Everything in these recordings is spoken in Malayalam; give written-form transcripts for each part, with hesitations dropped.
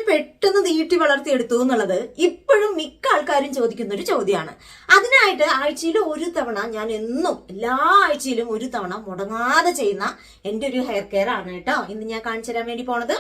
പെട്ടെന്ന് നീട്ടി വളർത്തിയെടുത്തു എന്നുള്ളത് ഇപ്പോഴും മിക്ക ആൾക്കാരും ചോദിക്കുന്ന ഒരു ചോദ്യമാണ്. അതിനായിട്ട് ആഴ്ചയിൽ ഒരു തവണ, ഞാൻ എന്നും എല്ലാ ആഴ്ചയിലും ഒരു തവണ മുടങ്ങാതെ ചെയ്യുന്ന എൻ്റെ ഒരു ഹെയർ കെയർ ആണ് കേട്ടോ ഇന്ന് ഞാൻ കാണിച്ചു തരാൻ വേണ്ടി പോണത്.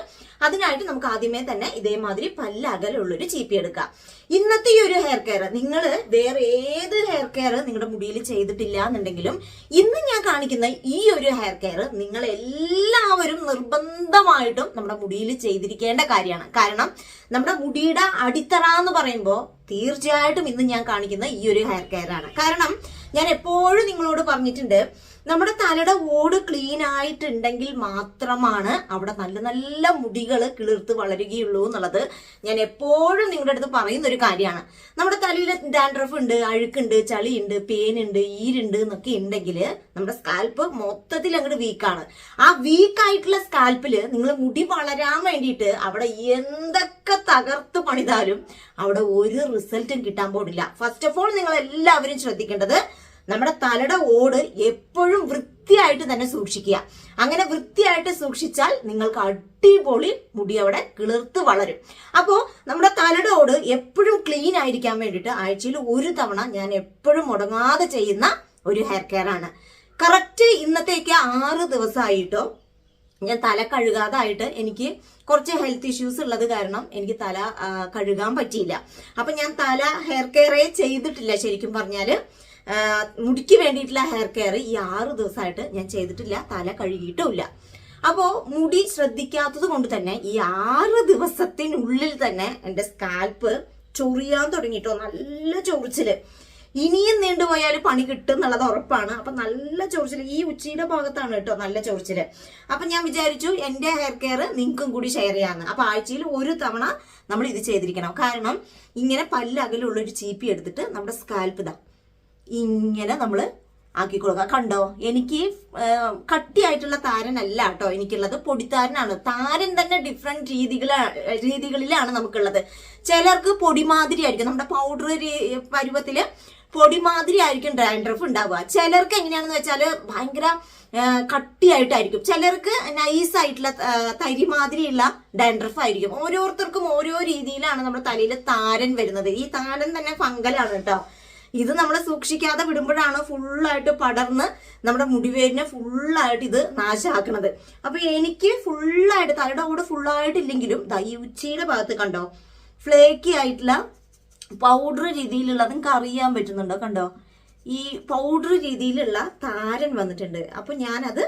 അതിനായിട്ട് നമുക്ക് ആദ്യമേ തന്നെ ഇതേമാതിരി പല്ലകലുള്ളൊരു ചീപ്പി എടുക്കാം. ഇന്നത്തെ ഈ ഒരു ഹെയർ കെയർ നിങ്ങൾ വേറെ ഏത് ഹെയർ കെയർ നിങ്ങളുടെ മുടിയിൽ ചെയ്തിട്ടില്ല എന്നുണ്ടെങ്കിലും ഇന്ന് ഞാൻ കാണിക്കുന്ന ഈ ഒരു ഹെയർ കെയർ നിങ്ങൾ എല്ലാവരും നിർബന്ധമായിട്ടും നമ്മുടെ മുടിയിൽ ചെയ്തിരിക്കേണ്ട കാര്യമാണ്. കാരണം നമ്മുടെ മുടിയുടെ അടിത്തറ എന്ന് പറയുമ്പോൾ തീർച്ചയായിട്ടും ഇന്ന് ഞാൻ കാണിക്കുന്ന ഈ ഒരു ഹെയർ കെയർ ആണ്. കാരണം ഞാൻ എപ്പോഴും നിങ്ങളോട് പറഞ്ഞിട്ടുണ്ട്, നമ്മുടെ തലയുടെ ഓട് ക്ലീൻ ആയിട്ടുണ്ടെങ്കിൽ മാത്രമാണ് അവിടെ നല്ല നല്ല മുടികൾ കിളിർത്ത് വളരുകയുള്ളൂ എന്നുള്ളത് ഞാൻ എപ്പോഴും നിങ്ങളുടെ അടുത്ത് പറയുന്ന ഒരു കാര്യമാണ്. നമ്മുടെ തലയിൽ ഡാൻഡ്രഫ് ഉണ്ട്, അഴുക്കുണ്ട്, ചളിയുണ്ട്, പേനുണ്ട്, ഈരുണ്ട് എന്നൊക്കെ ഉണ്ടെങ്കിൽ നമ്മുടെ സ്കാൽപ്പ് മൊത്തത്തിൽ അങ്ങോട്ട് വീക്കാണ്. ആ വീക്കായിട്ടുള്ള സ്കാൽപ്പില് നിങ്ങൾ മുടി വളരാൻ വേണ്ടിയിട്ട് അവിടെ എന്തൊക്കെ തകർത്ത് പണിതാലും അവിടെ ഒരു റിസൾട്ടും കിട്ടാൻ പോടില്ല. ഫസ്റ്റ് ഓഫ് ഓൾ നിങ്ങൾ എല്ലാവരും ശ്രദ്ധിക്കേണ്ടത്, നമ്മുടെ തലയുടെ ഓട് എപ്പോഴും വൃത്തിയായിട്ട് തന്നെ സൂക്ഷിക്കുക. അങ്ങനെ വൃത്തിയായിട്ട് സൂക്ഷിച്ചാൽ നിങ്ങൾക്ക് അടിപൊളി മുടി അവിടെ കിളിർത്ത് വളരും. അപ്പോൾ നമ്മുടെ തലയുടെ ഓട് എപ്പോഴും ക്ലീൻ ആയിരിക്കാൻ വേണ്ടിയിട്ട് ആഴ്ചയിൽ ഒരു തവണ ഞാൻ എപ്പോഴും മുടങ്ങാതെ ചെയ്യുന്ന ഒരു ഹെയർ കെയർ ആണ്. കറക്റ്റ് ഇന്നത്തേക്ക് 6 ദിവസമായിട്ടോ ഞാൻ തല കഴുകാതായിട്ട് എനിക്ക് കുറച്ച് ഹെൽത്ത് ഇഷ്യൂസ് ഉള്ളത് കാരണം എനിക്ക് തല കഴുകാൻ പറ്റിയില്ല. അപ്പൊ ഞാൻ തല ഹെയർ കെയറേ ചെയ്തിട്ടില്ല. ശരിക്കും പറഞ്ഞാല് മുടിക്ക് വേണ്ടിയിട്ടുള്ള ഹെയർ കെയർ ഈ 6 ദിവസമായിട്ട് ഞാൻ ചെയ്തിട്ടില്ല, തല കഴുകിയിട്ടുമില്ല. അപ്പോ മുടി ശ്രദ്ധിക്കാത്തത് കൊണ്ട് തന്നെ ഈ 6 ദിവസത്തിനുള്ളിൽ തന്നെ എന്റെ സ്കാൽപ്പ് ചൊറിയാൻ തുടങ്ങിയിട്ടോ, നല്ല ചൊറിച്ചില്. ഇനിയും നീണ്ടുപോയാൽ പണി കിട്ടും എന്നുള്ളത് ഉറപ്പാണ്. അപ്പൊ നല്ല ചൊറിച്ചില് ഈ ഉച്ചിയുടെ ഭാഗത്താണ് കേട്ടോ നല്ല ചൊറിച്ചില്. അപ്പൊ ഞാൻ വിചാരിച്ചു എന്റെ ഹെയർ കെയർ നിങ്ങൾക്കും കൂടി ഷെയർ ചെയ്യാന്ന്. അപ്പൊ ആഴ്ചയിൽ ഒരു തവണ നമ്മൾ ഇത് ചെയ്തിരിക്കണം. കാരണം ഇങ്ങനെ പല്ലകലുള്ള ഒരു ചീപ്പി എടുത്തിട്ട് നമ്മുടെ സ്കാൽപ്പ് ഇതാ ഇങ്ങനെ നമ്മൾ ആക്കി കൊടുക്കുക. കണ്ടോ, എനിക്ക് കട്ടിയായിട്ടുള്ള താരനല്ല കേട്ടോ എനിക്കുള്ളത്, പൊടിത്താരനാണ്. താരൻ തന്നെ ഡിഫറെന്റ് രീതികളിലാണ് നമുക്കുള്ളത്. ചിലർക്ക് പൊടിമാതിരി ആയിരിക്കും, നമ്മുടെ പൗഡർ പരുവത്തില് പൊടിമാതിരി ആയിരിക്കും ഡാൻഡ്രഫ് ഉണ്ടാവുക. ചിലർക്ക് എങ്ങനെയാണെന്ന് വെച്ചാൽ ഭയങ്കര കട്ടിയായിട്ടായിരിക്കും, ചിലർക്ക് നൈസായിട്ടുള്ള തരി മാതിരിയുള്ള ഡാൻഡ്രഫ് ആയിരിക്കും. ഓരോരുത്തർക്കും ഓരോ രീതിയിലാണ് നമ്മുടെ തലയിൽ താരൻ വരുന്നത്. ഈ താരൻ തന്നെ ഫംഗലാണ് കേട്ടോ. ഇത് നമ്മൾ സൂക്ഷിക്കാതെ വിടുമ്പോഴാണ് ഫുള്ളായിട്ട് പടർന്ന് നമ്മുടെ മുടിവേരിനെ ഫുള്ളായിട്ട് ഇത് നാശാക്കണത്. അപ്പൊ എനിക്ക് ഫുള്ളായിട്ട് തലയുടെ കൂടെ ഫുള്ളായിട്ടില്ലെങ്കിലും ഈ ഉച്ചിയുടെ ഭാഗത്ത് കണ്ടോ ഫ്ലേക്കി ആയിട്ടുള്ള പൗഡർ രീതിയിലുള്ള, നിങ്ങൾക്ക് അറിയാൻ പറ്റുന്നുണ്ടോ? കണ്ടോ, ഈ പൗഡർ രീതിയിലുള്ള താരൻ വന്നിട്ടുണ്ട്. അപ്പൊ ഞാനത്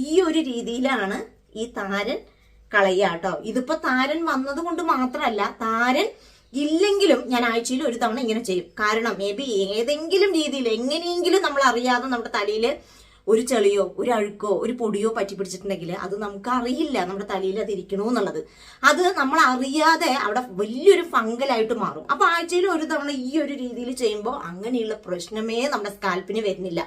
ഈ ഒരു രീതിയിലാണ് ഈ താരൻ കളയാട്ടോ. ഇതിപ്പോ താരൻ വന്നത് കൊണ്ട് മാത്രമല്ല, താരൻ ഇല്ലെങ്കിലും ഞാൻ ആഴ്ചയിൽ ഒരു തവണ ഇങ്ങനെ ചെയ്യും. കാരണം മേ ബി ഏതെങ്കിലും രീതിയിൽ എങ്ങനെയെങ്കിലും നമ്മൾ അറിയാതെ നമ്മുടെ തലയിൽ ഒരു ചെളിയോ ഒരു അഴുക്കോ ഒരു പൊടിയോ പറ്റി പിടിച്ചിട്ടുണ്ടെങ്കിൽ അത് നമുക്ക് അറിയില്ല നമ്മുടെ തലയിൽ അത് ഇരിക്കണോ എന്നുള്ളത്. അത് നമ്മൾ അറിയാതെ അവിടെ വലിയൊരു ഫംഗലായിട്ട് മാറും. അപ്പൊ ആഴ്ചയിൽ ഒരു തവണ ഈ ഒരു രീതിയിൽ ചെയ്യുമ്പോൾ അങ്ങനെയുള്ള പ്രശ്നമേ നമ്മുടെ സ്കാൽപ്പിന് വരുന്നില്ല.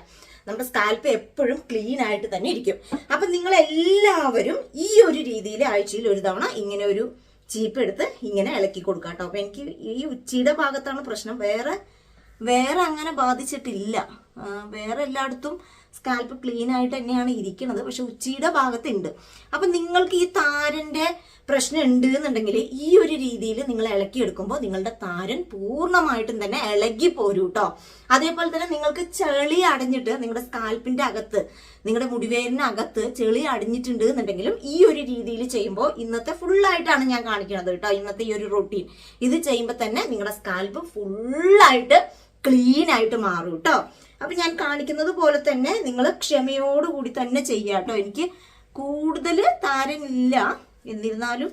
നമ്മുടെ സ്കാൽപ്പ് എപ്പോഴും ക്ലീൻ ആയിട്ട് തന്നെ ഇരിക്കും. അപ്പൊ നിങ്ങൾ എല്ലാവരും ഈ ഒരു രീതിയിൽ ആഴ്ചയിൽ ഒരു തവണ ഇങ്ങനെ ഒരു ചീപ്പ് എടുത്ത് ഇങ്ങനെ ഇളക്കി കൊടുക്കാം കേട്ടോ. അപ്പൊ എനിക്ക് ഈ ഉച്ചിയുടെ ഭാഗത്താണ് പ്രശ്നം, വേറെ അങ്ങനെ ബാധിച്ചിട്ടില്ല. വേറെ എല്ലായിടത്തും സ്കാൽപ്പ് ക്ലീൻ ആയിട്ട് തന്നെയാണ് ഇരിക്കുന്നത്, പക്ഷെ ഉച്ചിയുടെ ഭാഗത്തുണ്ട്. അപ്പൊ നിങ്ങൾക്ക് ഈ താരന്റെ പ്രശ്നം ഉണ്ട് എന്നുണ്ടെങ്കിൽ ഈ ഒരു രീതിയിൽ നിങ്ങൾ ഇളക്കി എടുക്കുമ്പോൾ നിങ്ങളുടെ താരൻ പൂർണ്ണമായിട്ടും തന്നെ ഇളകി പോരും കേട്ടോ. അതേപോലെ തന്നെ നിങ്ങൾക്ക് ചെളി അടഞ്ഞിട്ട് നിങ്ങളുടെ സ്കാൽപ്പിന്റെ അകത്ത്, നിങ്ങളുടെ മുടിവേരിനകത്ത് ചെളി അടിഞ്ഞിട്ടുണ്ട് എന്നുണ്ടെങ്കിലും ഈ ഒരു രീതിയിൽ ചെയ്യുമ്പോൾ, ഇന്നത്തെ ഫുള്ളായിട്ടാണ് ഞാൻ കാണിക്കുന്നത് കേട്ടോ, ഇന്നത്തെ ഈ ഒരു റൊട്ടീൻ ഇത് ചെയ്യുമ്പോൾ തന്നെ നിങ്ങളുടെ സ്കാൽപ്പ് ഫുള്ളായിട്ട് ക്ലീൻ ആയിട്ട് മാറും കേട്ടോ. അപ്പൊ ഞാൻ കാണിക്കുന്നത് പോലെ തന്നെ നിങ്ങൾ ക്ഷമയോടുകൂടി തന്നെ ചെയ്യുക കേട്ടോ. എനിക്ക് കൂടുതൽ താരനില്ല, എന്നിരുന്നാലും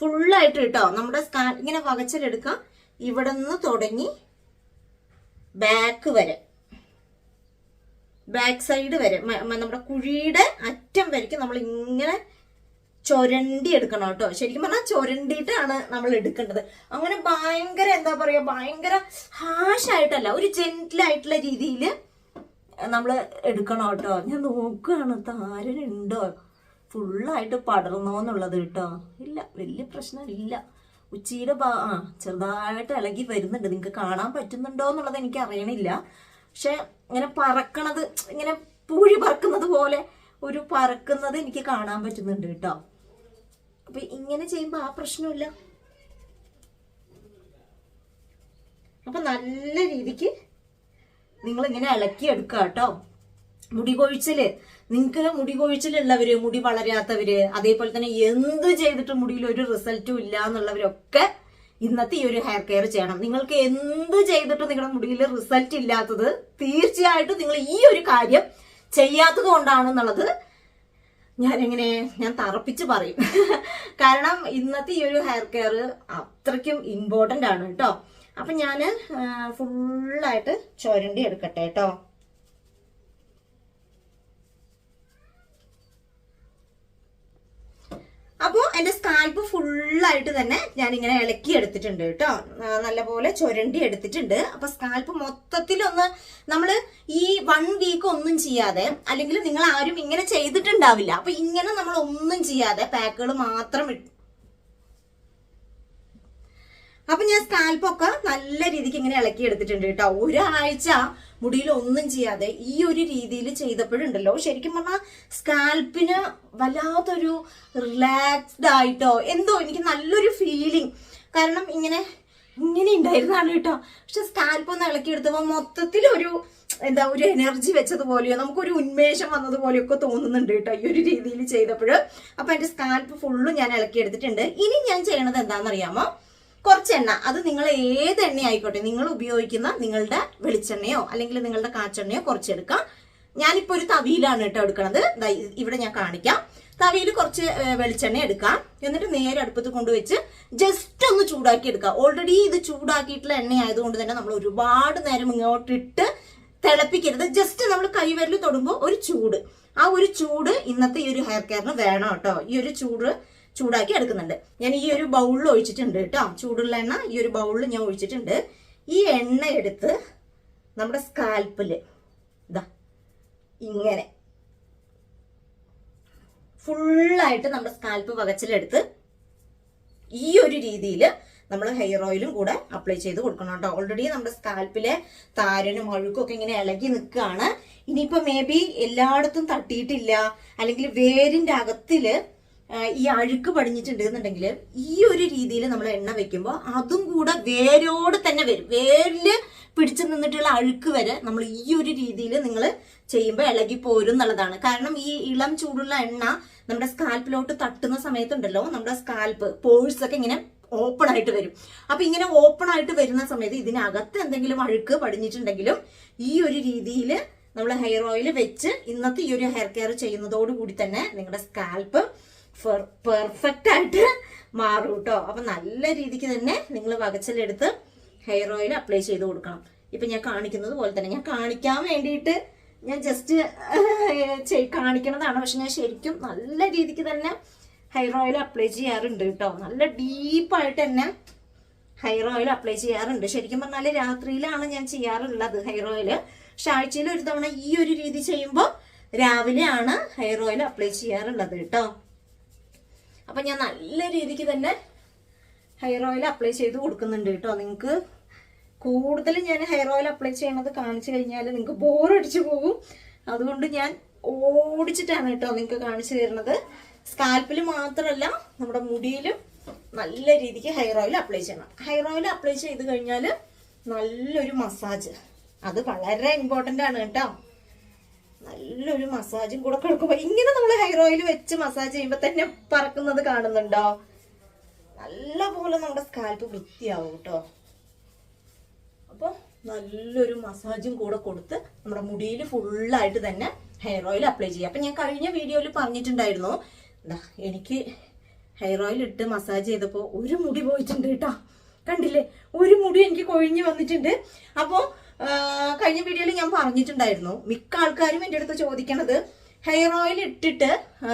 ഫുള്ളായിട്ട് കേട്ടോ നമ്മുടെ ഇങ്ങനെ വകച്ചിലെടുക്കാം. ഇവിടെ നിന്ന് തുടങ്ങി ബാക്ക് വരെ, ബാക്ക് സൈഡ് വരെ, നമ്മുടെ കുഴിയുടെ അറ്റം വരയ്ക്ക് നമ്മൾ ഇങ്ങനെ ചൊരണ്ടി എടുക്കണം കേട്ടോ. ശരിക്കും പറഞ്ഞാൽ ചൊരണ്ടിയിട്ടാണ് നമ്മൾ എടുക്കേണ്ടത്. അങ്ങനെ ഭയങ്കര എന്താ പറയാ, ഭയങ്കര ഹാഷായിട്ടല്ല, ഒരു ജെന്റിലായിട്ടുള്ള രീതിയിൽ നമ്മൾ എടുക്കണം കേട്ടോ. ഞാൻ നോക്കുകയാണ് താരനുണ്ടോ, ഫുള്ളായിട്ട് പടർന്നോന്നുള്ളത് കേട്ടോ. ഇല്ല, വലിയ പ്രശ്നമില്ല. ഉച്ചിയുടെ ചെറുതായിട്ട് ഇളകി വരുന്നുണ്ട്. നിങ്ങൾക്ക് കാണാൻ പറ്റുന്നുണ്ടോ എന്നുള്ളത് എനിക്ക് അറിയണില്ല. പക്ഷെ ഇങ്ങനെ പറക്കണത്, ഇങ്ങനെ പൂഴി പറക്കുന്നത് പോലെ ഒരു പറക്കുന്നത് എനിക്ക് കാണാൻ പറ്റുന്നുണ്ട് കേട്ടോ. അപ്പൊ ഇങ്ങനെ ചെയ്യുമ്പോ ആ പ്രശ്നമില്ല. അപ്പൊ നല്ല രീതിക്ക് നിങ്ങൾ ഇങ്ങനെ ഇളക്കി എടുക്കുക കേട്ടോ. മുടി കൊഴിച്ചില്, നിങ്ങൾക്ക് മുടി കൊഴിച്ചിലുള്ളവര്, മുടി വളരാത്തവര്, അതേപോലെ തന്നെ എന്ത് ചെയ്തിട്ട് മുടിയിൽ ഒരു റിസൾട്ടും ഇല്ല എന്നുള്ളവരൊക്കെ ഇന്നത്തെ ഈ ഒരു ഹെയർ കെയർ ചെയ്യണം. നിങ്ങൾക്ക് എന്ത് ചെയ്തിട്ടും നിങ്ങളുടെ മുടിയിൽ റിസൾട്ട് ഇല്ലാത്തത് തീർച്ചയായിട്ടും നിങ്ങൾ ഈ ഒരു കാര്യം ചെയ്യാത്തത് കൊണ്ടാണെന്നുള്ളത് ഞാൻ തറപ്പിച്ച് പറയും. കാരണം ഇന്നത്തെ ഈ ഒരു ഹെയർ കെയർ അത്രയ്ക്കും ഇമ്പോർട്ടന്റ് ആണ് കേട്ടോ. അപ്പൊ ഞാന് ഫുള്ളായിട്ട് ചുരണ്ടി എടുക്കട്ടെ കേട്ടോ. അപ്പോ എന്റെ സ്കാൽപ്പ് ഫുള്ളായിട്ട് തന്നെ ഞാൻ ഇങ്ങനെ ഇളക്കി എടുത്തിട്ടുണ്ട് കേട്ടോ. നല്ലപോലെ ചുരണ്ടി എടുത്തിട്ടുണ്ട്. അപ്പൊ സ്കാൽപ്പ് മൊത്തത്തിലൊന്ന് നമ്മള് ഈ 1 വീക്ക് ഒന്നും ചെയ്യാതെ, അല്ലെങ്കിൽ നിങ്ങൾ ആരും ഇങ്ങനെ ചെയ്തിട്ടുണ്ടാവില്ല. അപ്പൊ ഇങ്ങനെ നമ്മൾ ഒന്നും ചെയ്യാതെ പാക്കുകൾ മാത്രം അപ്പൊ ഞാൻ സ്കാൽപ്പൊക്കെ നല്ല രീതിക്ക് ഇങ്ങനെ ഇളക്കി എടുത്തിട്ടുണ്ട് കേട്ടോ. ഒരാഴ്ച മുടിയിൽ ഒന്നും ചെയ്യാതെ ഈ ഒരു രീതിയിൽ ചെയ്തപ്പോഴുണ്ടല്ലോ, ശരിക്കും പറഞ്ഞാൽ സ്കാൽപ്പിന് വല്ലാത്തൊരു റിലാക്സ്ഡ് ആയിട്ടോ എന്തോ എനിക്ക് നല്ലൊരു ഫീലിംഗ്. കാരണം ഇങ്ങനെ ഉണ്ടായിരുന്നാണ് കേട്ടോ. പക്ഷെ സ്കാൽപ്പ് ഒന്ന് ഇളക്കി എടുത്തപ്പോൾ മൊത്തത്തിൽ ഒരു എനർജി വെച്ചതുപോലെയോ നമുക്കൊരു ഉന്മേഷം വന്നതുപോലെയൊക്കെ തോന്നുന്നുണ്ട് കേട്ടോ ഈ ഒരു രീതിയിൽ ചെയ്തപ്പോൾ. അപ്പൊ എന്റെ സ്കാൽപ്പ് ഫുള്ളും ഞാൻ ഇളക്കി എടുത്തിട്ടുണ്ട്. ഇനി ഞാൻ ചെയ്യണത് എന്താണെന്നറിയാമോ? കുറച്ച് എണ്ണ, അത് നിങ്ങൾ ഏത് എണ്ണ ആയിക്കോട്ടെ, നിങ്ങൾ ഉപയോഗിക്കുന്ന നിങ്ങളുടെ വെളിച്ചെണ്ണയോ അല്ലെങ്കിൽ നിങ്ങളുടെ കാച്ചെണ്ണയോ കുറച്ചെടുക്കാം. ഞാനിപ്പോ ഒരു തവിയിലാണ് കേട്ടോ എടുക്കണത്. ഇവിടെ ഞാൻ കാണിക്കാം. തവിയിൽ കുറച്ച് വെളിച്ചെണ്ണ എടുക്കാം. എന്നിട്ട് നേരെ അടുപ്പത്ത് കൊണ്ടുവച്ച് ജസ്റ്റ് ഒന്ന് ചൂടാക്കി എടുക്കാം. ഓൾറെഡി ഇത് ചൂടാക്കിയിട്ടുള്ള എണ്ണ ആയതുകൊണ്ട് തന്നെ നമ്മൾ ഒരുപാട് നേരം ഇങ്ങോട്ടിട്ട് തിളപ്പിക്കരുത്. ജസ്റ്റ് നമ്മൾ കൈവിരൽ തൊടുമ്പോൾ ഒരു ചൂട്, ആ ഒരു ചൂട് ഇന്നത്തെ ഈ ഒരു ഹെയർ കെയറിന് വേണം കേട്ടോ. ഈ ഒരു ചൂടാക്കി എടുക്കുന്നുണ്ട്. ഞാൻ ഈ ഒരു ബൗളിൽ ഒഴിച്ചിട്ടുണ്ട് കേട്ടോ. ചൂടുള്ള എണ്ണ ഈ ഒരു ബൗളിൽ ഞാൻ ഒഴിച്ചിട്ടുണ്ട്. ഈ എണ്ണ എടുത്ത് നമ്മുടെ സ്കാൽപ്പില് ഇങ്ങനെ ഫുള്ളായിട്ട് നമ്മുടെ സ്കാൽപ്പ് വകച്ചിലെടുത്ത് ഈ ഒരു രീതിയിൽ നമ്മൾ ഹെയർ ഓയിലും കൂടെ അപ്ലൈ ചെയ്ത് കൊടുക്കണം കേട്ടോ. ഓൾറെഡി നമ്മുടെ സ്കാൽപ്പിലെ താരനും അഴുക്കും ഒക്കെ ഇങ്ങനെ ഇളകി നിൽക്കുകയാണ്. ഇനിയിപ്പോ മേ ബി എല്ലായിടത്തും തട്ടിയിട്ടില്ല, അല്ലെങ്കിൽ വേരിന്റെ അകത്തില് ഈ അഴുക്ക് പടിഞ്ഞിട്ടുണ്ട് എന്നുണ്ടെങ്കിൽ ഈ ഒരു രീതിയിൽ നമ്മൾ എണ്ണ വെക്കുമ്പോൾ അതും കൂടെ വേരോട് തന്നെ വരും. വേരില് പിടിച്ചു നിന്നിട്ടുള്ള അഴുക്ക് വരെ നമ്മൾ ഈ ഒരു രീതിയിൽ നിങ്ങൾ ചെയ്യുമ്പോൾ ഇളകി പോരും എന്നുള്ളതാണ്. കാരണം ഈ ഇളം ചൂടുള്ള എണ്ണ നമ്മുടെ സ്കാൽപ്പിലോട്ട് തട്ടുന്ന സമയത്തുണ്ടല്ലോ, നമ്മുടെ സ്കാൽപ്പ് പോഴ്സ് ഒക്കെ ഇങ്ങനെ ഓപ്പൺ ആയിട്ട് വരും. അപ്പൊ ഇങ്ങനെ ഓപ്പൺ ആയിട്ട് വരുന്ന സമയത്ത് ഇതിനകത്ത് എന്തെങ്കിലും അഴുക്ക് പടിഞ്ഞിട്ടുണ്ടെങ്കിലും ഈ ഒരു രീതിയിൽ നമ്മൾ ഹെയർ ഓയിൽ വെച്ച് ഇന്നത്തെ ഈ ഒരു ഹെയർ കെയർ ചെയ്യുന്നതോടുകൂടി തന്നെ നിങ്ങളുടെ സ്കാൽപ്പ് പെർഫെക്റ്റ് ആയിട്ട് മാറും കേട്ടോ. അപ്പൊ നല്ല രീതിക്ക് തന്നെ നിങ്ങൾ വകച്ചിലെടുത്ത് ഹെയർ ഓയിൽ അപ്ലൈ ചെയ്ത് കൊടുക്കണം. ഇപ്പൊ ഞാൻ കാണിക്കുന്നത് പോലെ തന്നെ, ഞാൻ കാണിക്കാൻ വേണ്ടിയിട്ട് ഞാൻ ജസ്റ്റ് കാണിക്കണതാണ്. പക്ഷെ ഞാൻ ശരിക്കും നല്ല രീതിക്ക് തന്നെ ഹെയർ ഓയിൽ അപ്ലൈ ചെയ്യാറുണ്ട് കേട്ടോ. നല്ല ഡീപ്പായിട്ട് തന്നെ ഹെയർ ഓയിൽ അപ്ലൈ ചെയ്യാറുണ്ട്. ശരിക്കും പറഞ്ഞാൽ രാത്രിയിലാണ് ഞാൻ ചെയ്യാറുള്ളത് ഹെയർ ഓയില്. പക്ഷെ ആഴ്ചയിൽ ഒരു തവണ ഈ ഒരു രീതി ചെയ്യുമ്പോൾ രാവിലെയാണ് ഹെയർ ഓയിൽ അപ്ലൈ ചെയ്യാറുള്ളത് കേട്ടോ. അപ്പൊ ഞാൻ നല്ല രീതിക്ക് തന്നെ ഹെയർ ഓയിൽ അപ്ലൈ ചെയ്ത് കൊടുക്കുന്നുണ്ട് കേട്ടോ. നിങ്ങൾക്ക് കൂടുതലും ഞാൻ ഹെയർ ഓയിൽ അപ്ലൈ ചെയ്യണത് കാണിച്ചു കഴിഞ്ഞാൽ നിങ്ങൾക്ക് ബോറടിച്ചു പോകും. അതുകൊണ്ട് ഞാൻ ഓടിച്ചിട്ടാണ് കേട്ടോ നിങ്ങൾക്ക് കാണിച്ചു തരുന്നത്. സ്കാൽപ്പിൽ മാത്രമല്ല നമ്മുടെ മുടിയിലും നല്ല രീതിക്ക് ഹെയർ ഓയിൽ അപ്ലൈ ചെയ്യണം. ഹെയർ ഓയിൽ അപ്ലൈ ചെയ്ത് കഴിഞ്ഞാൽ നല്ലൊരു മസാജ്, അത് വളരെ ഇമ്പോർട്ടന്റ് ആണ് കേട്ടോ. നല്ലൊരു മസാജും കൂടെ കൊടുക്കുമ്പോ ഇങ്ങനെ നമ്മൾ ഹെയർ ഓയിൽ വെച്ച് മസാജ് ചെയ്യുമ്പോ തന്നെ പറക്കുന്നത് കാണുന്നുണ്ടോ? നല്ല പോലെ നമ്മുടെ സ്കാൽപ്പ് വൃത്തിയാവും കേട്ടോ. അപ്പൊ നല്ലൊരു മസാജും കൂടെ കൊടുത്ത് നമ്മുടെ മുടിയിൽ ഫുള്ളായിട്ട് തന്നെ ഹെയർ ഓയിൽ അപ്ലൈ ചെയ്യാം. അപ്പൊ ഞാൻ കഴിഞ്ഞ വീഡിയോയിൽ പറഞ്ഞിട്ടുണ്ടായിരുന്നു, എനിക്ക് ഹെയർ ഓയിൽ ഇട്ട് മസാജ് ചെയ്തപ്പോ ഒരു മുടി പോയിട്ടുണ്ട് കേട്ടോ. കണ്ടില്ലേ, ഒരു മുടി എനിക്ക് കൊഴിഞ്ഞു വന്നിട്ടുണ്ട്. അപ്പോ കഴിഞ്ഞ വീഡിയോയിൽ ഞാൻ പറഞ്ഞിട്ടുണ്ടായിരുന്നു, മിക്ക ആൾക്കാരും എൻ്റെ അടുത്ത് ചോദിക്കണത് ഹെയർ ഓയിൽ ഇട്ടിട്ട്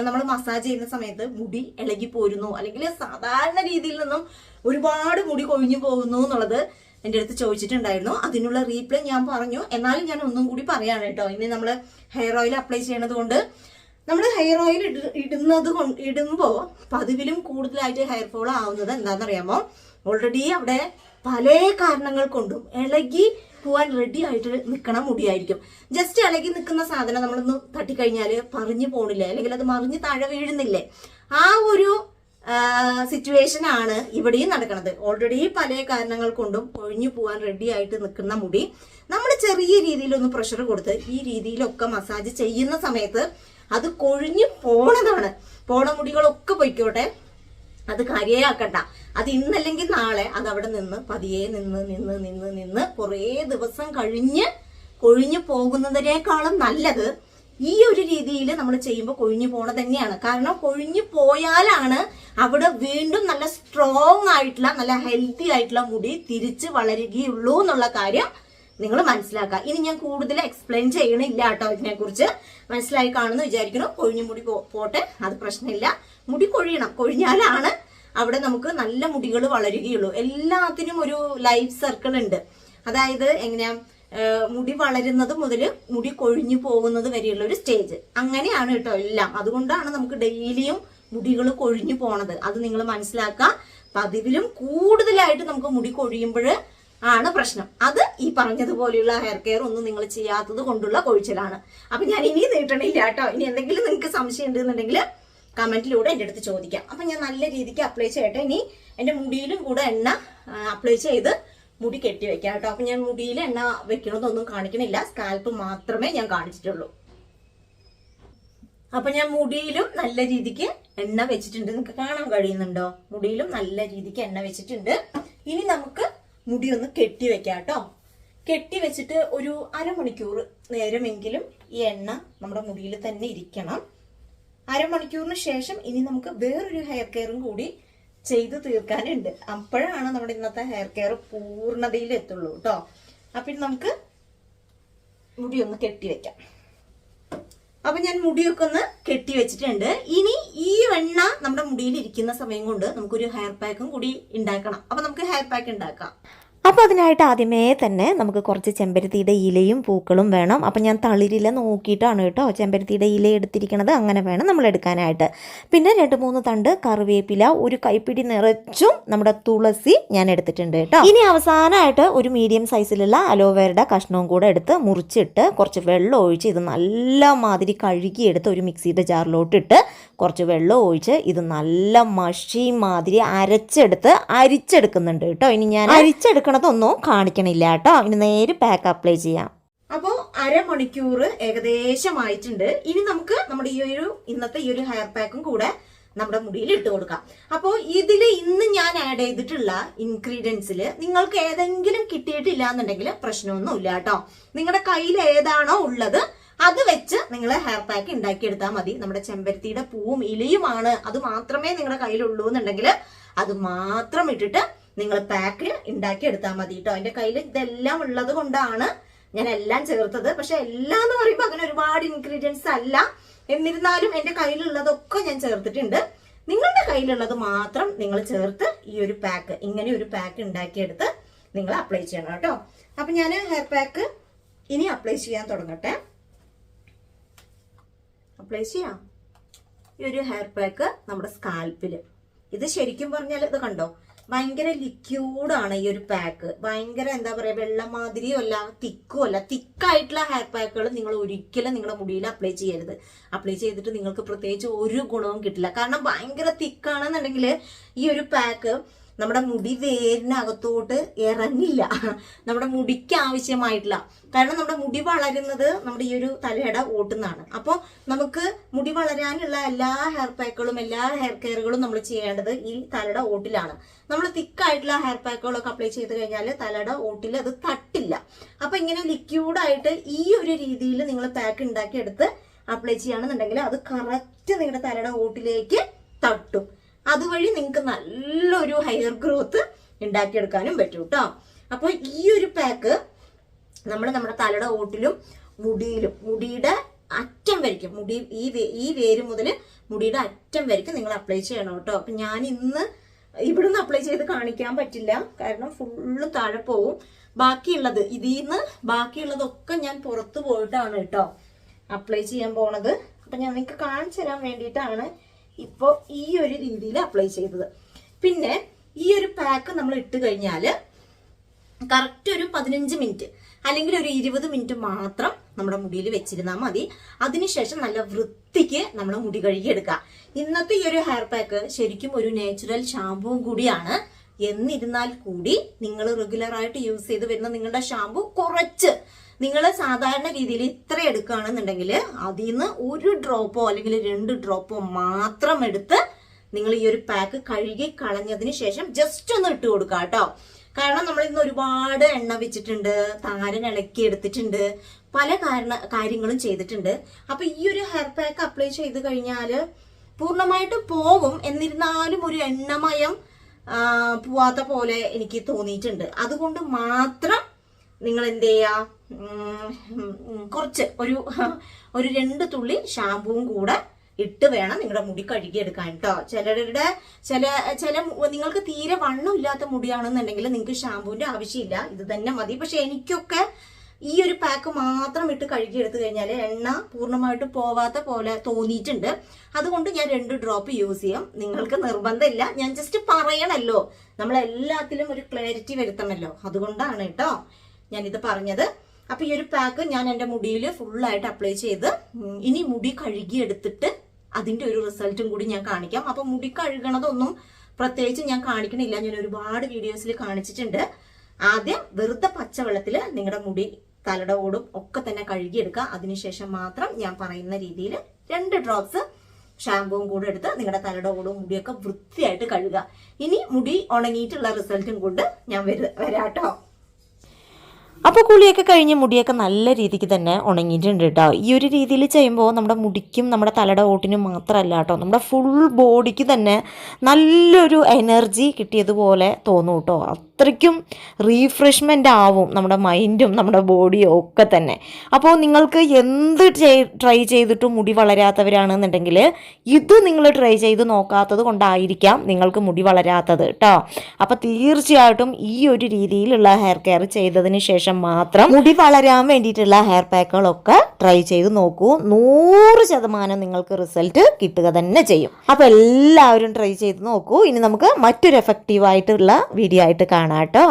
നമ്മൾ മസാജ് ചെയ്യുന്ന സമയത്ത് മുടി ഇളകി പോരുന്നു, അല്ലെങ്കിൽ സാധാരണ രീതിയിൽ നിന്നും ഒരുപാട് മുടി കൊഴിഞ്ഞു പോകുന്നു എന്നുള്ളത് എൻ്റെ അടുത്ത് ചോദിച്ചിട്ടുണ്ടായിരുന്നു. അതിനുള്ള റീപ്ലൈ ഞാൻ പറഞ്ഞു. എന്നാലും ഞാൻ ഒന്നും കൂടി പറയാണ് കേട്ടോ. ഇനി നമ്മൾ ഹെയർ ഓയിൽ അപ്ലൈ ചെയ്യണത് കൊണ്ട്, നമ്മൾ ഹെയർ ഓയിൽ ഇടുമ്പോൾ പതിവിലും കൂടുതലായിട്ട് ഹെയർ ഫോൾ ആവുന്നത് എന്താണെന്നറിയാമോ? ഓൾറെഡി അവിടെ പല കാരണങ്ങൾ കൊണ്ടും ഇളകി പോവാൻ റെഡി ആയിട്ട് നിൽക്കണ മുടിയായിരിക്കും. ജസ്റ്റ് ഇളകി നിൽക്കുന്ന സാധനം നമ്മളൊന്ന് തട്ടിക്കഴിഞ്ഞാൽ പറഞ്ഞു പോണില്ലേ, അല്ലെങ്കിൽ അത് മറിഞ്ഞ് താഴെ വീഴുന്നില്ലേ? ആ ഒരു സിറ്റുവേഷൻ ആണ് ഇവിടെയും നടക്കുന്നത്. ഓൾറെഡി പല കാരണങ്ങൾ കൊണ്ടും കൊഴിഞ്ഞു പോകാൻ റെഡി ആയിട്ട് നിൽക്കുന്ന മുടി നമ്മൾ ചെറിയ രീതിയിലൊന്ന് പ്രഷർ കൊടുത്ത് ഈ രീതിയിലൊക്കെ മസാജ് ചെയ്യുന്ന സമയത്ത് അത് കൊഴിഞ്ഞു പോണതാണ്. പോണ മുടികളൊക്കെ പൊയ്ക്കോട്ടെ, അത് കാര്യമാക്കണ്ട. അത് ഇന്നല്ലെങ്കിൽ നാളെ അത് അവിടെ നിന്ന് പതിയെ നിന്ന് കുറേ ദിവസം കഴിഞ്ഞ് കൊഴിഞ്ഞു പോകുന്നതിനേക്കാളും നല്ലത് ഈ ഒരു രീതിയിൽ നമ്മൾ ചെയ്യുമ്പോൾ കൊഴിഞ്ഞു പോണ തന്നെയാണ്. കാരണം കൊഴിഞ്ഞു പോയാലാണ് അവിടെ വീണ്ടും നല്ല സ്ട്രോങ് ആയിട്ടുള്ള നല്ല ഹെൽത്തി ആയിട്ടുള്ള മുടി തിരിച്ച് വളരുകയുള്ളൂ എന്നുള്ള കാര്യം നിങ്ങൾ മനസ്സിലാക്കുക. ഇനി ഞാൻ കൂടുതൽ എക്സ്പ്ലെയിൻ ചെയ്യണില്ല കേട്ടോ. ഇതിനെ കുറിച്ച് മനസ്സിലായി കാണുന്നു വിചാരിക്കുന്നു. കൊഴിഞ്ഞു മുടി പോട്ടെ, അത് പ്രശ്നമില്ല. മുടി കൊഴിയണം, കൊഴിഞ്ഞാലാണ് അവിടെ നമുക്ക് നല്ല മുടികൾ വളരുകയുള്ളൂ. എല്ലാത്തിനും ഒരു ലൈഫ് സർക്കിൾ ഉണ്ട്. അതായത് എങ്ങനെയാ, മുടി വളരുന്നത് മുതൽ മുടി കൊഴിഞ്ഞു പോകുന്നത് വരെയുള്ള ഒരു സ്റ്റേജ്, അങ്ങനെയാണ് കേട്ടോ എല്ലാം. അതുകൊണ്ടാണ് നമുക്ക് ഡെയിലിയും മുടികൾ കൊഴിഞ്ഞു പോണത്. അത് നിങ്ങൾ മനസ്സിലാക്കുക. പതിവിലും കൂടുതലായിട്ട് നമുക്ക് മുടി കൊഴിയുമ്പോൾ ആണ് പ്രശ്നം. അത് ഈ പറഞ്ഞതുപോലെയുള്ള ഹെയർ കെയർ ഒന്നും നിങ്ങൾ ചെയ്യാത്തത് കൊണ്ടുള്ള കൊഴിച്ചിലാണ്. അപ്പൊ ഞാൻ ഇനി നീട്ടണില്ല കേട്ടോ. ഇനി എന്തെങ്കിലും നിങ്ങൾക്ക് സംശയം ഉണ്ടെന്നുണ്ടെങ്കിൽ കമന്റിലൂടെ എൻ്റെ അടുത്ത് ചോദിക്കാം. അപ്പൊ ഞാൻ നല്ല രീതിക്ക് അപ്ലൈ ചെയ്യട്ടെ. ഇനി എൻ്റെ മുടിയിലും കൂടെ എണ്ണ അപ്ലൈ ചെയ്ത് മുടി കെട്ടി വെക്കാം കേട്ടോ. അപ്പൊ ഞാൻ മുടിയിൽ എണ്ണ വെക്കണതൊന്നും കാണിക്കണില്ല, സ്കാൽപ്പ് മാത്രമേ ഞാൻ കാണിച്ചിട്ടുള്ളൂ. അപ്പൊ ഞാൻ മുടിയിലും നല്ല രീതിക്ക് എണ്ണ വെച്ചിട്ടുണ്ട്. നിങ്ങൾക്ക് കാണാൻ കഴിയുന്നുണ്ടോ? മുടിയിലും നല്ല രീതിക്ക് എണ്ണ വെച്ചിട്ടുണ്ട്. ഇനി നമുക്ക് മുടി ഒന്ന് കെട്ടി വെക്കാം കേട്ടോ. കെട്ടി വെച്ചിട്ട് ഒരു അരമണിക്കൂർ നേരമെങ്കിലും ഈ എണ്ണ നമ്മുടെ മുടിയിൽ തന്നെ ഇരിക്കണം. അരമണിക്കൂറിന് ശേഷം ഇനി നമുക്ക് വേറൊരു ഹെയർ കെയറും കൂടി ചെയ്ത് തീർക്കാനുണ്ട്. അപ്പോഴാണ് നമ്മുടെ ഇന്നത്തെ ഹെയർ കെയർ പൂർണ്ണതയിൽ എത്തുള്ളൂ കേട്ടോ. അപ്പൊ നമുക്ക് മുടി ഒന്ന് കെട്ടി വെക്കാം. അപ്പൊ ഞാൻ മുടിയൊക്കെ ഒന്ന് കെട്ടി വെച്ചിട്ടുണ്ട്. ഇനി ഈ എണ്ണ നമ്മുടെ മുടിയിൽ ഇരിക്കുന്ന സമയം കൊണ്ട് നമുക്കൊരു ഹെയർ പാക്കും കൂടി ഉണ്ടാക്കണം. അപ്പൊ നമുക്ക് ഹെയർ പാക്ക് ഉണ്ടാക്കാം. അപ്പോൾ അതിനായിട്ട് ആദ്യമേ തന്നെ നമുക്ക് കുറച്ച് ചെമ്പരത്തിയുടെ ഇലയും പൂക്കളും വേണം. അപ്പം ഞാൻ തളിരില നോക്കിയിട്ടാണ് കേട്ടോ ചെമ്പരത്തിയുടെ ഇല എടുത്തിരിക്കുന്നത്. അങ്ങനെ വേണം നമ്മൾ എടുക്കാനായിട്ട്. പിന്നെ 2-3 തണ്ട് കറിവേപ്പില, ഒരു കൈപ്പിടി നിറച്ചും നമ്മുടെ തുളസി ഞാൻ എടുത്തിട്ടുണ്ട് കേട്ടോ. ഇനി അവസാനമായിട്ട് ഒരു മീഡിയം സൈസിലുള്ള അലോവേരയുടെ കഷ്ണവും കൂടെ എടുത്ത് മുറിച്ചിട്ട് കുറച്ച് വെള്ളം ഒഴിച്ച് ഇത് നല്ല മാതിരി കഴുകിയെടുത്ത് ഒരു മിക്സിയുടെ ജാറിലോട്ടിട്ട് കുറച്ച് വെള്ളം ഒഴിച്ച് ഇത് നല്ല മഷി മാതിരി അരിച്ചെടുക്കുന്നുണ്ട് കേട്ടോ. ഇനി ഞാൻ അരിച്ചെടുക്കണതൊന്നും കാണിക്കണില്ല കേട്ടോ. ഇനി നേരെ പാക്ക് അപ്ലൈ ചെയ്യാം. അപ്പോൾ അരമണിക്കൂർ ഏകദേശമായിട്ടുണ്ട്. ഇനി നമുക്ക് നമ്മുടെ ഇന്നത്തെ ഈ ഒരു ഹെയർ പാക്കും കൂടെ നമ്മുടെ മുടിയിൽ ഇട്ട് കൊടുക്കാം. അപ്പോൾ ഇതിൽ ഇന്ന് ഞാൻ ആഡ് ചെയ്തിട്ടുള്ള ഇൻഗ്രീഡിയൻസിൽ നിങ്ങൾക്ക് ഏതെങ്കിലും കിട്ടിയിട്ടില്ല എന്നുണ്ടെങ്കിൽ പ്രശ്നമൊന്നുമില്ല കേട്ടോ. നിങ്ങളുടെ കയ്യിൽ ഏതാണോ ഉള്ളത് അത് വെച്ച് നിങ്ങൾ ഹെയർ പാക്ക് ഉണ്ടാക്കിയെടുത്താൽ മതി. നമ്മുടെ ചെമ്പരത്തിയുടെ പൂവും ഇലയുമാണ്, അത് മാത്രമേ നിങ്ങളുടെ കയ്യിലുള്ളൂ എന്നുണ്ടെങ്കിൽ അത് മാത്രം ഇട്ടിട്ട് നിങ്ങൾ പാക്ക് ഉണ്ടാക്കി എടുത്താൽ മതി കേട്ടോ. എന്റെ കയ്യിൽ ഇതെല്ലാം ഉള്ളത് കൊണ്ടാണ് ഞാൻ എല്ലാം ചേർത്തത്. പക്ഷെ എല്ലാം എന്ന് പറയുമ്പോൾ അങ്ങനെ ഒരുപാട് ഇൻഗ്രീഡിയൻസ് അല്ല. എന്നിരുന്നാലും എന്റെ കയ്യിലുള്ളതൊക്കെ ഞാൻ ചേർത്തിട്ടുണ്ട്. നിങ്ങളുടെ കയ്യിലുള്ളത് മാത്രം നിങ്ങൾ ചേർത്ത് ഈ ഒരു പാക്ക്, ഇങ്ങനെ ഒരു പാക്ക് ഉണ്ടാക്കിയെടുത്ത് നിങ്ങൾ അപ്ലൈ ചെയ്യണം കേട്ടോ. അപ്പൊ ഞാൻ ഹെയർ പാക്ക് ഇനി അപ്ലൈ ചെയ്യാൻ തുടങ്ങട്ടെ. അപ്ലൈ ചെയ്യാം ഈ ഒരു ഹെയർ പാക്ക് നമ്മുടെ സ്കാൽപ്പിൽ. ഇത് ശരിക്കും പറഞ്ഞാൽ ഇത് കണ്ടോ, ഭയങ്കര ലിക്യൂഡാണ് ഈ ഒരു പാക്ക്. ഭയങ്കര എന്താ പറയാ, വെള്ളം മാതിരിയോ അല്ല, തിക്കും അല്ല. തിക്കായിട്ടുള്ള ഹെയർ പാക്കുകൾ നിങ്ങൾ ഒരിക്കലും നിങ്ങളുടെ മുടിയിൽ അപ്ലൈ ചെയ്യരുത്. അപ്ലൈ ചെയ്തിട്ട് നിങ്ങൾക്ക് പ്രത്യേകിച്ച് ഒരു ഗുണവും കിട്ടില്ല. കാരണം ഭയങ്കര തിക്കാണെന്നുണ്ടെങ്കിൽ ഈ ഒരു പാക്ക് നമ്മുടെ മുടി വേരിനകത്തോട്ട് ഇറങ്ങില്ല, നമ്മുടെ മുടിക്ക് ആവശ്യമായിട്ടില്ല. കാരണം നമ്മുടെ മുടി വളരുന്നത് നമ്മുടെ ഈ ഒരു തലയുടെ ഓട്ടുന്നാണ്. അപ്പോൾ നമുക്ക് മുടി വളരാനുള്ള എല്ലാ ഹെയർ പാക്കുകളും എല്ലാ ഹെയർ കെയറുകളും നമ്മൾ ചെയ്യേണ്ടത് ഈ തലയുടെ ഓട്ടിലാണ്. നമ്മൾ തിക്കായിട്ടുള്ള ഹെയർ പാക്കുകളൊക്കെ അപ്ലൈ ചെയ്ത് കഴിഞ്ഞാൽ തലയുടെ ഓട്ടിൽ അത് തട്ടില്ല. അപ്പൊ ഇങ്ങനെ ലിക്യൂഡായിട്ട് ഈ ഒരു രീതിയിൽ നിങ്ങൾ പാക്ക് ഉണ്ടാക്കിയെടുത്ത് അപ്ലൈ ചെയ്യുകയാണെന്നുണ്ടെങ്കിൽ അത് കറക്റ്റ് നിങ്ങളുടെ തലയുടെ ഓട്ടിലേക്ക് തട്ടും. അതുവഴി നിങ്ങൾക്ക് നല്ലൊരു ഹെയർ ഗ്രോത്ത് ഉണ്ടാക്കിയെടുക്കാനും പറ്റും കേട്ടോ. അപ്പൊ ഈ ഒരു പാക്ക് നമ്മൾ നമ്മുടെ തലയുടെ ഓട്ടിലും മുടിയിലും, മുടിയുടെ അറ്റം വരയ്ക്കും, മുടി ഈ വേര് മുതൽ മുടിയുടെ അറ്റം വരയ്ക്കും നിങ്ങൾ അപ്ലൈ ചെയ്യണം കേട്ടോ. അപ്പൊ ഞാൻ ഇന്ന് ഇവിടുന്ന് അപ്ലൈ ചെയ്ത് കാണിക്കാൻ പറ്റില്ല, കാരണം ഫുള്ള് താഴെ പോവും. ബാക്കിയുള്ളത് ഇതിന്ന് ബാക്കിയുള്ളതൊക്കെ ഞാൻ പുറത്തു പോയിട്ടാണ് കേട്ടോ അപ്ലൈ ചെയ്യാൻ പോണത്. അപ്പൊ ഞാൻ നിങ്ങൾക്ക് കാണിച്ചു തരാൻ വേണ്ടിയിട്ടാണ് ഇപ്പോ ഈ ഒരു രീതിയിൽ അപ്ലൈ ചെയ്തത്. പിന്നെ ഈ ഒരു പാക്ക് നമ്മൾ ഇട്ട് കഴിഞ്ഞാൽ കറക്റ്റ് ഒരു 15 മിനിറ്റ് അല്ലെങ്കിൽ ഒരു 20 മിനിറ്റ് മാത്രം നമ്മുടെ മുടിയിൽ വെച്ചിരുന്നാൽ മതി. അതിനുശേഷം നല്ല വൃത്തിക്ക് നമ്മൾ മുടി കഴുകിയെടുക്കുക. ഇന്നത്തെ ഈ ഒരു ഹെയർ പാക്ക് ശരിക്കും ഒരു നാച്ചുറൽ ഷാമ്പുവും കൂടിയാണ്. എന്നിരുന്നാൽ കൂടി നിങ്ങൾ റെഗുലർ ആയിട്ട് യൂസ് ചെയ്ത് വരുന്ന നിങ്ങളുടെ ഷാമ്പു കുറച്ച് നിങ്ങൾ സാധാരണ രീതിയിൽ ഇത്ര എടുക്കുകയാണെന്നുണ്ടെങ്കിൽ അതിൽ നിന്ന് 1 ഡ്രോപ്പോ അല്ലെങ്കിൽ 2 ഡ്രോപ്പോ മാത്രം എടുത്ത് നിങ്ങൾ ഈ ഒരു പാക്ക് കഴുകി കളഞ്ഞതിന് ശേഷം ജസ്റ്റ് ഒന്ന് ഇട്ട് കൊടുക്കുക കേട്ടോ. കാരണം നമ്മൾ ഇന്ന് ഒരുപാട് എണ്ണ വെച്ചിട്ടുണ്ട്, താരൻ ഇളക്കി എടുത്തിട്ടുണ്ട്, പല കാര്യങ്ങളും ചെയ്തിട്ടുണ്ട്. അപ്പൊ ഈ ഒരു ഹെയർ പാക്ക് അപ്ലൈ ചെയ്ത് കഴിഞ്ഞാൽ പൂർണ്ണമായിട്ട് പോവും. എന്നിരുന്നാലും ഒരു എണ്ണമയം പോവാത്ത പോലെ എനിക്ക് തോന്നിയിട്ടുണ്ട്. അതുകൊണ്ട് മാത്രം നിങ്ങൾ എന്ത് ചെയ്യാ, കുറച്ച് ഒരു 2 തുള്ളി ഷാമ്പുവും കൂടെ ഇട്ട് വേണം നിങ്ങളുടെ മുടി കഴുകിയെടുക്കാൻ കേട്ടോ. ചില നിങ്ങൾക്ക് തീരെ വണ്ണമില്ലാത്ത മുടിയാണെന്നുണ്ടെങ്കിൽ നിങ്ങൾക്ക് ഷാമ്പുവിന്റെ ആവശ്യമില്ല, ഇത് തന്നെ മതി. പക്ഷെ എനിക്കൊക്കെ ഈ ഒരു പാക്ക് മാത്രം ഇട്ട് കഴുകിയെടുത്തു കഴിഞ്ഞാൽ എണ്ണ പൂർണ്ണമായിട്ട് പോവാത്ത പോലെ തോന്നിയിട്ടുണ്ട്. അതുകൊണ്ട് ഞാൻ 2 ഡ്രോപ്പ് യൂസ് ചെയ്യും. നിങ്ങൾക്ക് നിർബന്ധമില്ല, ഞാൻ ജസ്റ്റ് പറയണല്ലോ, നമ്മളെല്ലാത്തിലും ഒരു ക്ലാരിറ്റി വരുത്തണമല്ലോ, അതുകൊണ്ടാണ് കേട്ടോ ഞാനിത് പറഞ്ഞത്. അപ്പൊ ഈ ഒരു പാക്ക് ഞാൻ എൻ്റെ മുടിയിൽ ഫുള്ളായിട്ട് അപ്ലൈ ചെയ്ത് ഇനി മുടി കഴുകിയെടുത്തിട്ട് അതിന്റെ ഒരു റിസൾട്ടും കൂടി ഞാൻ കാണിക്കാം. അപ്പൊ മുടി കഴുകണതൊന്നും പ്രത്യേകിച്ച് ഞാൻ കാണിക്കണില്ല, ഞാൻ ഒരുപാട് വീഡിയോസിൽ കാണിച്ചിട്ടുണ്ട്. ആദ്യം വെറുതെ പച്ചവെള്ളത്തിൽ നിങ്ങളുടെ മുടി തലയുടെ ഓടും ഒക്കെ തന്നെ കഴുകിയെടുക്കുക. അതിനുശേഷം മാത്രം ഞാൻ പറയുന്ന രീതിയിൽ 2 ഡ്രോപ്സ് ഷാമ്പുവും കൂടെ എടുത്ത് നിങ്ങളുടെ തലയുടെ ഓടും മുടിയൊക്കെ വൃത്തിയായിട്ട് കഴുകുക. ഇനി മുടി ഉണങ്ങിയിട്ടുള്ള റിസൾട്ടും കൊണ്ട് ഞാൻ വരാട്ടോ. അപ്പോൾ കുളിയൊക്കെ കഴിഞ്ഞ് മുടിയൊക്കെ നല്ല രീതിക്ക് തന്നെ ഉണങ്ങിയിട്ടുണ്ട് കേട്ടോ. ഈ ഒരു രീതിയിൽ ചെയ്യുമ്പോൾ നമ്മുടെ മുടിക്കും നമ്മുടെ തലയുടെ ഓട്ടിനും മാത്രമല്ല കേട്ടോ, നമ്മുടെ ഫുൾ ബോഡിക്ക് തന്നെ നല്ലൊരു എനർജി കിട്ടിയതുപോലെ തോന്നും കേട്ടോ. അത്രയ്ക്കും റീഫ്രഷ്മെൻ്റ് ആവും നമ്മുടെ മൈൻഡും നമ്മുടെ ബോഡിയും ഒക്കെ തന്നെ. അപ്പോൾ നിങ്ങൾക്ക് എന്ത് ട്രൈ ചെയ്തിട്ടും മുടി വളരാത്തവരാണെന്നുണ്ടെങ്കിൽ ഇത് നിങ്ങൾ ട്രൈ ചെയ്ത് നോക്കാത്തത് കൊണ്ടായിരിക്കാം നിങ്ങൾക്ക് മുടി വളരാത്തത് കേട്ടോ. അപ്പോൾ തീർച്ചയായിട്ടും ഈ ഒരു രീതിയിലുള്ള ഹെയർ കെയർ ചെയ്തതിന് ശേഷം മാത്രം മുടി വളരാൻ വേണ്ടിയിട്ടുള്ള ഹെയർ പാക്കുകളൊക്കെ ട്രൈ ചെയ്ത് നോക്കൂ. 100% നിങ്ങൾക്ക് റിസൾട്ട് കിട്ടുക തന്നെ ചെയ്യും. അപ്പോൾ എല്ലാവരും ട്രൈ ചെയ്ത് നോക്കൂ. ഇനി നമുക്ക് മറ്റൊരു എഫക്റ്റീവായിട്ടുള്ള വീഡിയോ ആയിട്ട് കാണാം കേട്ടോ.